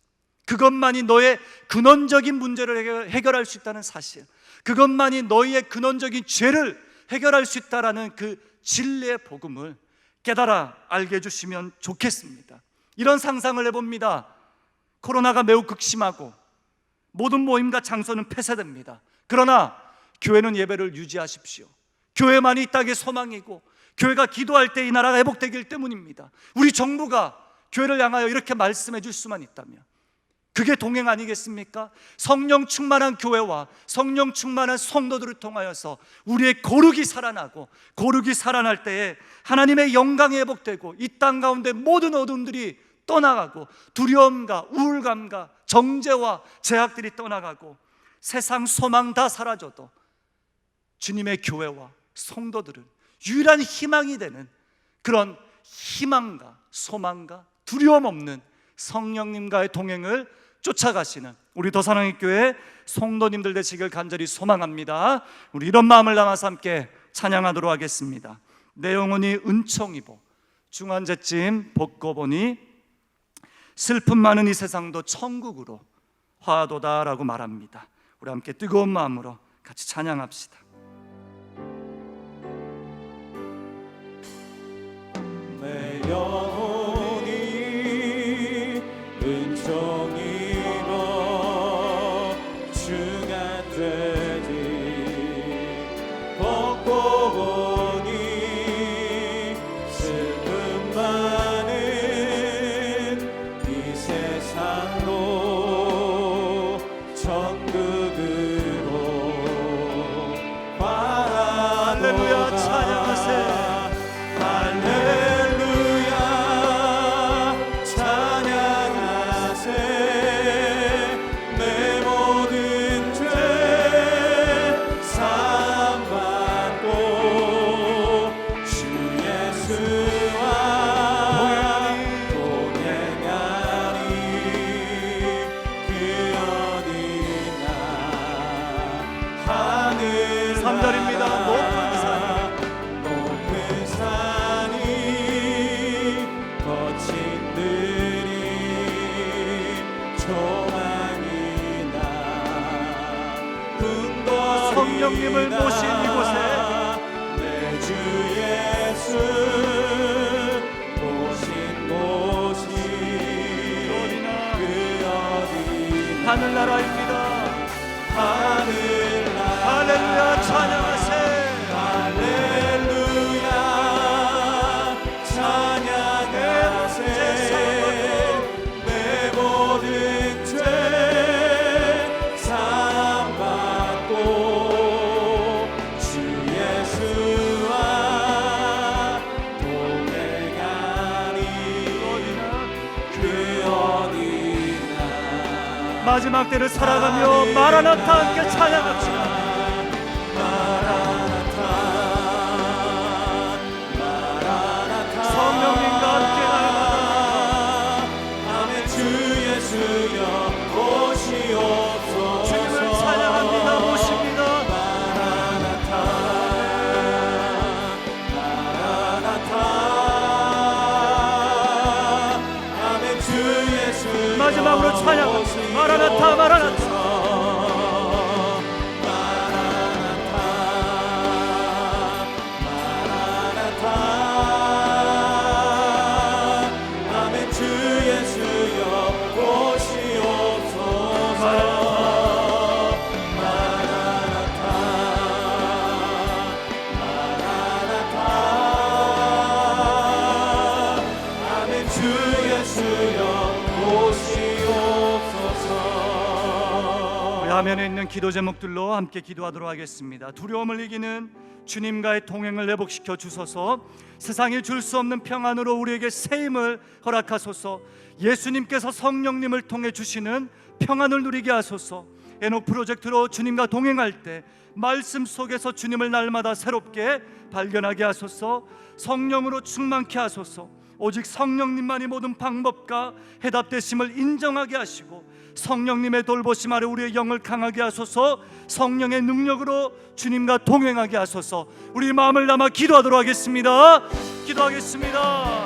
Speaker 1: 그것만이 너의 근원적인 문제를 해결할 수 있다는 사실, 그것만이 너희의 근원적인 죄를 해결할 수 있다라는 그 진리의 복음을 깨달아 알게 해주시면 좋겠습니다. 이런 상상을 해봅니다. 코로나가 매우 극심하고 모든 모임과 장소는 폐쇄됩니다. 그러나 교회는 예배를 유지하십시오. 교회만이 이 땅의 소망이고 교회가 기도할 때 이 나라가 회복되기 때문입니다. 우리 정부가 교회를 향하여 이렇게 말씀해 줄 수만 있다면 그게 동행 아니겠습니까? 성령 충만한 교회와 성령 충만한 성도들을 통하여서 우리의 거룩이 살아나고, 거룩이 살아날 때에 하나님의 영광이 회복되고 이 땅 가운데 모든 어둠들이 떠나가고 두려움과 우울감과 정죄와 제약들이 떠나가고 세상 소망 다 사라져도 주님의 교회와 성도들은 유일한 희망이 되는 그런 희망과 소망과 두려움 없는 성령님과의 동행을 쫓아가시는 우리 더사랑의 교회 성도님들 되시길 간절히 소망합니다. 우리 이런 마음을 담아서 함께 찬양하도록 하겠습니다. 내 영혼이 은총 입어 중환제쯤 벗고 보니 슬픔 많은 이 세상도 천국으로 화도다라고 말합니다. 우리 함께 뜨거운 마음으로 같이 찬양합시다.
Speaker 2: 내 영혼이 은총 입어 중환제지 벗고 보니 슬픔 많은 이 세상도 천국으로
Speaker 1: 할렐루야 찬양하세요. 삼절입니다.
Speaker 2: 높은 산이 거친 들이 조망이다.
Speaker 1: 성령님을 모신 이곳에
Speaker 2: 내 주 예수 모신 곳이 그 어디나
Speaker 1: 하늘나라입니다. 할렐루야 찬양하세요.
Speaker 2: 할렐루야 찬양하세. 내 모든 죄 사함받고 주 예수와 동행하니 그 어디나.
Speaker 1: 마지막 때를 살아가며 마라나타 함께 찬양합시다. 성령님과 함께 날마다
Speaker 2: 아멘. 주 예수여 오시옵소서.
Speaker 1: 주님을 찬양합니다. 모십니다.
Speaker 2: 마라나타 마라나타. 아멘. 주 예수여
Speaker 1: 마지막으로 찬양합시다. 마라나타 마라나타.
Speaker 2: 마라나타
Speaker 1: 기도 제목들로 함께 기도하도록 하겠습니다. 두려움을 이기는 주님과의 동행을 회복시켜 주소서. 세상이 줄 수 없는 평안으로 우리에게 새 힘을 허락하소서. 예수님께서 성령님을 통해 주시는 평안을 누리게 하소서. 에녹 프로젝트로 주님과 동행할 때 말씀 속에서 주님을 날마다 새롭게 발견하게 하소서. 성령으로 충만케 하소서. 오직 성령님만이 모든 방법과 해답되심을 인정하게 하시고 성령님의 돌보심 아래 우리의 영을 강하게 하소서. 성령의 능력으로 주님과 동행하게 하소서. 우리 마음을 담아 기도하도록 하겠습니다. 기도하겠습니다.